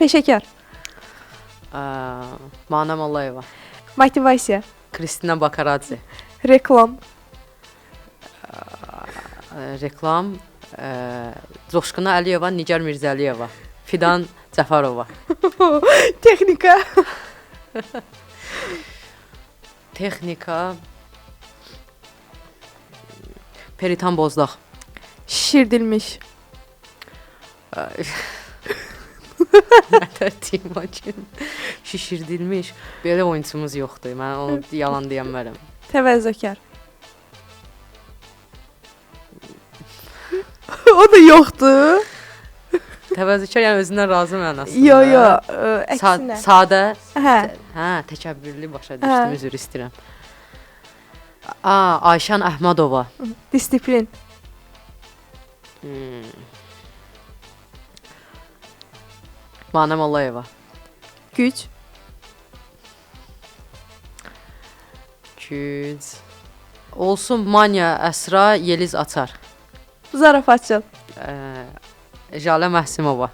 Peşəkar. Mana Mallayeva. Motivasiya. Kristina Bakaradze. Reklam. Reklam. Coşquna Əliyeva, Nigar Mirzəliyeva. Fidan Cəfərova. Texnika. Texnika. Peritan Bozdaq. Şişirdilmiş. Nətər Timakin. Şişirdilmiş. Belə oyunçumuz yoxdur. Mən onu yalan deyəmərəm. Təvəzzökar. O da yoxdur. Təvəzzökar yəni özündən razı mənasında. Yo, əksinə. Sadə. Hə. Hə, təkəbbürlü başa düşdüm, üzr istəyirəm. Ayşən Əhmədova. Disiplin. Mana Mallayeva. Güc. Güc. Olsun Manya Əsra Yeliz Açar. Zarafatçıl. Jalə Məhsimova.